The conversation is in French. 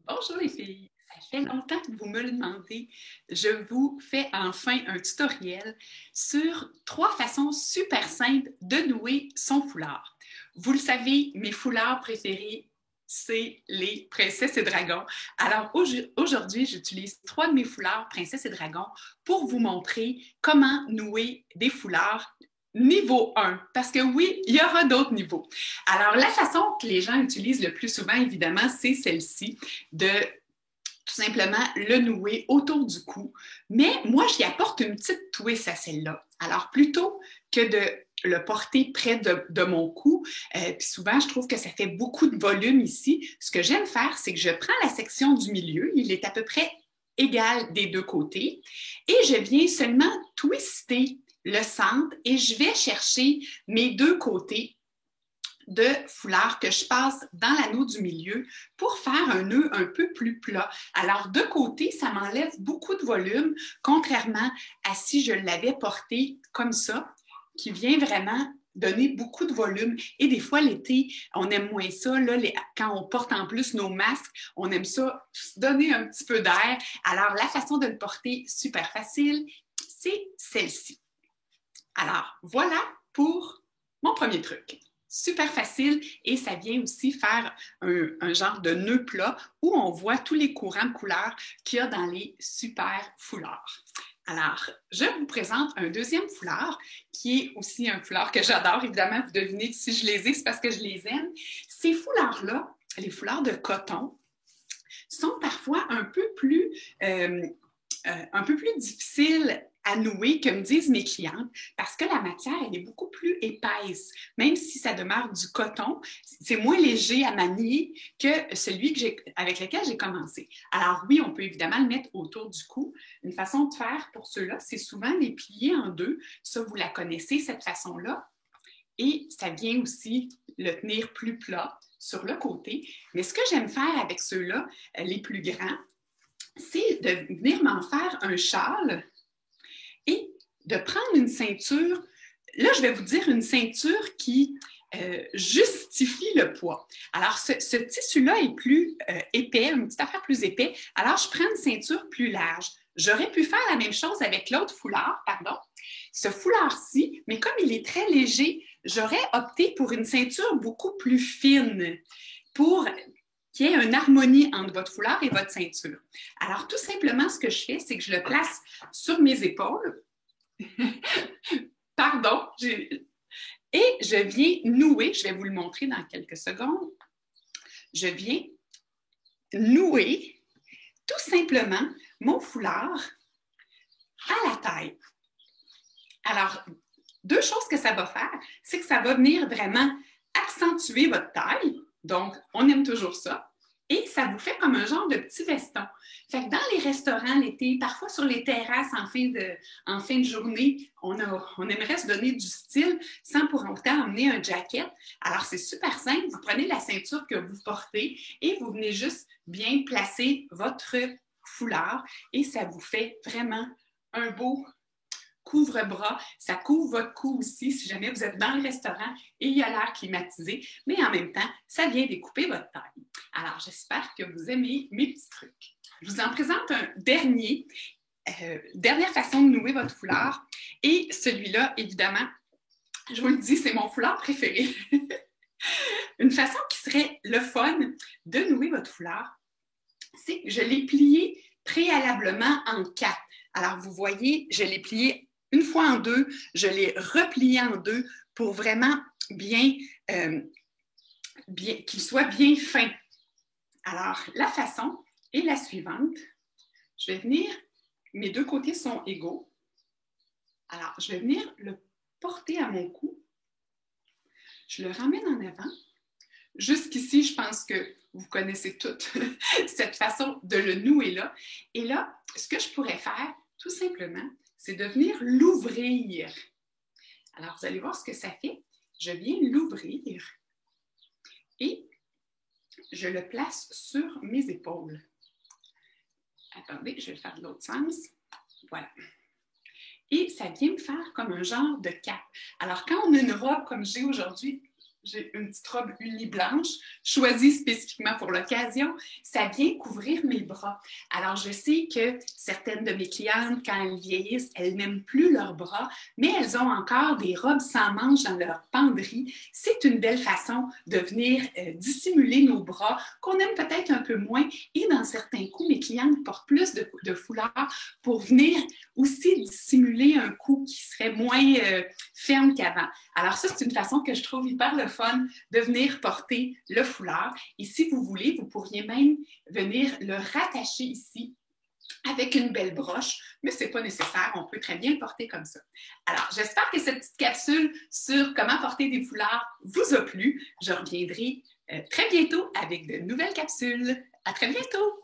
Bonjour les filles, ça fait longtemps que vous me le demandez. Je vous fais enfin un tutoriel sur 3 façons super simples de nouer son foulard. Vous le savez, mes foulards préférés, c'est les princesses et dragons. Alors aujourd'hui, j'utilise 3 de mes foulards princesses et dragons pour vous montrer comment nouer des foulards niveau 1, parce que oui, il y aura d'autres niveaux. Alors, la façon que les gens utilisent le plus souvent, évidemment, c'est celle-ci, de tout simplement le nouer autour du cou. Mais moi, j'y apporte une petite twist à celle-là. Alors, plutôt que de le porter près de mon cou, puis souvent, je trouve que ça fait beaucoup de volume ici. Ce que j'aime faire, c'est que je prends la section du milieu, il est à peu près égal des deux côtés, et je viens seulement twister le centre et je vais chercher mes deux côtés de foulard que je passe dans l'anneau du milieu pour faire un nœud un peu plus plat. Alors, de côté, ça m'enlève beaucoup de volume, contrairement à si je l'avais porté comme ça, qui vient vraiment donner beaucoup de volume. Et des fois, l'été, on aime moins ça. Là, quand on porte en plus nos masques, on aime ça donner un petit peu d'air. Alors, la façon de le porter, super facile, c'est celle-ci. Alors, voilà pour mon premier truc. Super facile et ça vient aussi faire un genre de nœud plat où on voit tous les courants de couleurs qu'il y a dans les super foulards. Alors, je vous présente un deuxième foulard qui est aussi un foulard que j'adore. Évidemment, vous devinez que si je les ai, c'est parce que je les aime. Ces foulards-là, les foulards de coton, sont parfois un peu plus difficiles à nouer, que me disent mes clientes, parce que la matière, elle est beaucoup plus épaisse. Même si ça demeure du coton, c'est moins léger à manier que celui avec lequel j'ai commencé. Alors oui, on peut évidemment le mettre autour du cou. Une façon de faire pour ceux-là, c'est souvent les plier en deux. Ça, vous la connaissez, cette façon-là. Et ça vient aussi le tenir plus plat sur le côté. Mais ce que j'aime faire avec ceux-là, les plus grands, c'est de venir m'en faire un châle et de prendre une ceinture. Là, je vais vous dire une ceinture qui justifie le poids. Alors, ce tissu-là est plus épais, une petite affaire plus épais. Alors, je prends une ceinture plus large. J'aurais pu faire la même chose avec l'autre foulard, pardon. Ce foulard-ci, mais comme il est très léger, j'aurais opté pour une ceinture beaucoup plus fine pour qu'il y ait une harmonie entre votre foulard et votre ceinture. Alors, tout simplement, ce que je fais, c'est que je le place sur mes épaules. Pardon. Et je viens nouer, je vais vous le montrer dans quelques secondes. Je viens nouer tout simplement mon foulard à la taille. Alors, 2 choses que ça va faire, c'est que ça va venir vraiment accentuer votre taille. Donc, on aime toujours ça. Et ça vous fait comme un genre de petit veston. Fait que dans les restaurants l'été, parfois sur les terrasses en fin de journée, on aimerait se donner du style sans pour autant emmener un jacket. Alors, c'est super simple. Vous prenez la ceinture que vous portez et vous venez juste bien placer votre foulard et ça vous fait vraiment un beau couvre-bras. Ça couvre votre cou aussi si jamais vous êtes dans le restaurant et il y a l'air climatisé, mais en même temps, ça vient découper votre taille. Alors, j'espère que vous aimez mes petits trucs. Je vous en présente un dernière façon de nouer votre foulard. Et celui-là, évidemment, je vous le dis, c'est mon foulard préféré. Une façon qui serait le fun de nouer votre foulard, c'est que je l'ai plié préalablement en 4. Alors, vous voyez, je l'ai plié une fois en 2, je l'ai replié en 2 pour vraiment bien qu'il soit bien fin. Alors, la façon est la suivante. Je vais venir, mes deux côtés sont égaux. Alors, je vais venir le porter à mon cou. Je le ramène en avant. Jusqu'ici, je pense que vous connaissez toute cette façon de le nouer là. Et là, ce que je pourrais faire, tout simplement, c'est de venir l'ouvrir. Alors, vous allez voir ce que ça fait. Je viens l'ouvrir et je le place sur mes épaules. Attendez, je vais le faire de l'autre sens. Voilà. Et ça vient me faire comme un genre de cape. Alors, quand on a une robe comme j'ai aujourd'hui, J'ai une petite robe uni blanche, choisie spécifiquement pour l'occasion. Ça vient couvrir mes bras. Alors, je sais que certaines de mes clientes, quand elles vieillissent, elles n'aiment plus leurs bras, mais elles ont encore des robes sans manches dans leur penderie. C'est une belle façon de venir dissimuler nos bras, qu'on aime peut-être un peu moins. Et dans certains coups, mes clientes portent plus de foulards pour venir aussi dissimuler un cou qui serait moins ferme qu'avant. Alors ça, c'est une façon que je trouve hyper le fun de venir porter le foulard. Et si vous voulez, vous pourriez même venir le rattacher ici avec une belle broche, mais ce n'est pas nécessaire, on peut très bien le porter comme ça. Alors, j'espère que cette petite capsule sur comment porter des foulards vous a plu. Je reviendrai très bientôt avec de nouvelles capsules. À très bientôt!